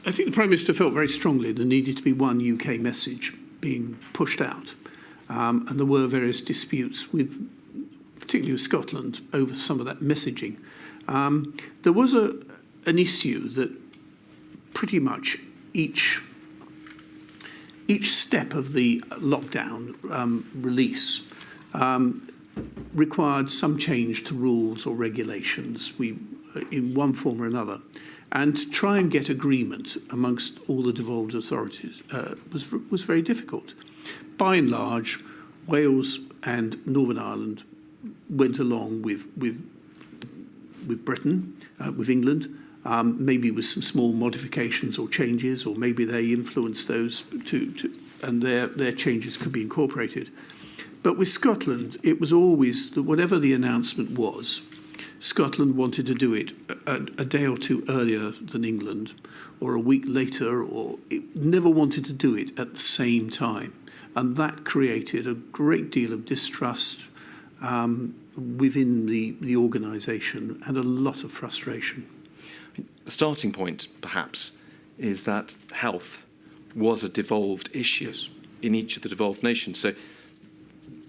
I think the Prime Minister felt very strongly there needed to be one UK message being pushed out. And there were various disputes, particularly with Scotland, over some of that messaging. There was an issue that pretty much each step of the lockdown release required some change to rules or regulations in one form or another. And to try and get agreement amongst all the devolved authorities was very difficult. By and large, Wales and Northern Ireland went along with Britain, with England, maybe with some small modifications or changes, or maybe they influenced those and their changes could be incorporated. But with Scotland, it was always that whatever the announcement was, Scotland wanted to do it a day or two earlier than England, or a week later, or it never wanted to do it at the same time. And that created a great deal of distrust within the organisation and a lot of frustration. The starting point, perhaps, is that health was a devolved issue in each of the devolved nations. So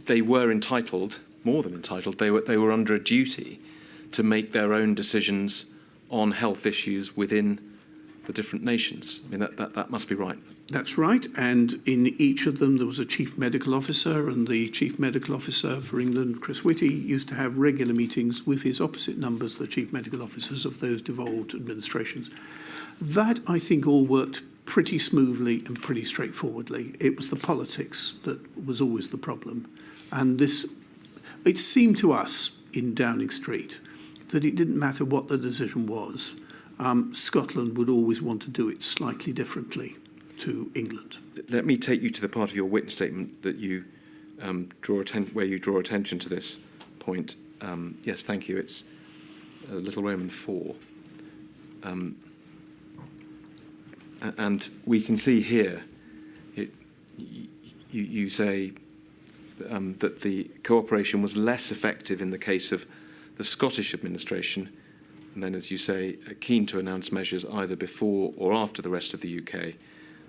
they were entitled, more than entitled, they were under a duty to make their own decisions on health issues within the different nations. I mean, that must be right. That's right. And in each of them, there was a chief medical officer, and the chief medical officer for England, Chris Whitty, used to have regular meetings with his opposite numbers, the chief medical officers of those devolved administrations. That, I think, all worked pretty smoothly and pretty straightforwardly. It was the politics that was always the problem. And it seemed to us in Downing Street that it didn't matter what the decision was. Scotland would always want to do it slightly differently to England. Let me take you to the part of your witness statement that you where you draw attention to this point. Yes, thank you. It's Little Roman 4. And we can see here, you say that the cooperation was less effective in the case of the Scottish administration, and then, as you say, keen to announce measures either before or after the rest of the UK.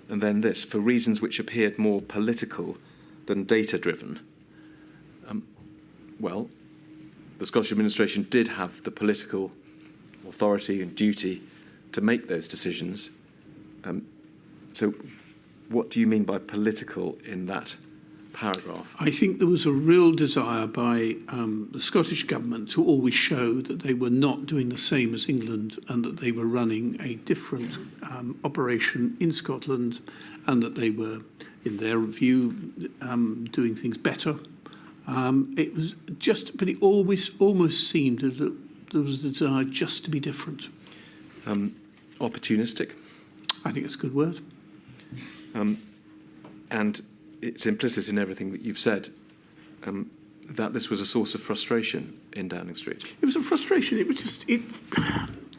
And then this, for reasons which appeared more political than data-driven. Well, the Scottish administration did have the political authority and duty to make those decisions. So what do you mean by political in that paragraph? I think there was a real desire by the Scottish government to always show that they were not doing the same as England and that they were running a different operation in Scotland and that they were, in their view, doing things better. It was just, but it almost seemed as that there was a desire just to be different. Opportunistic? I think it's a good word. And it's implicit in everything that you've said that this was a source of frustration in Downing Street. It was a frustration. It was just,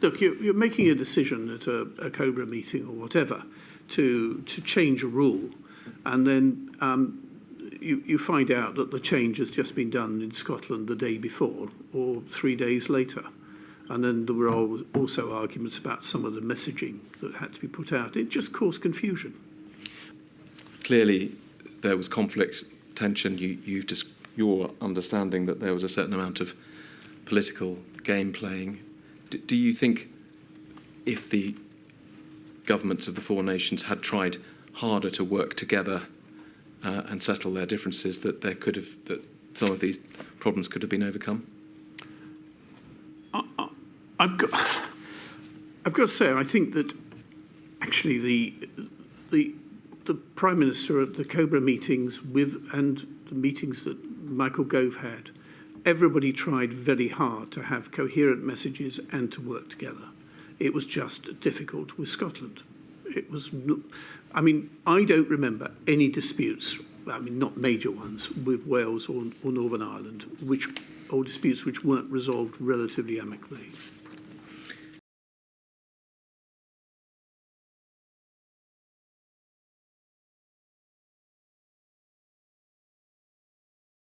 look, you're making a decision at a COBRA meeting or whatever to change a rule, and then you find out that the change has just been done in Scotland the day before or 3 days later. And then there were also arguments about some of the messaging that had to be put out. It just caused confusion. Clearly, there was conflict, tension. You've just your understanding that there was a certain amount of political game playing. Do you think if the governments of the four nations had tried harder to work together and settle their differences, that some of these problems could have been overcome? I've got to say, I think that actually the Prime Minister at the COBRA meetings and the meetings that Michael Gove had, everybody tried very hard to have coherent messages and to work together. It was just difficult with Scotland. It was, I mean, I don't remember any disputes, I mean, not major ones, with Wales or Northern Ireland, or disputes which weren't resolved relatively amicably.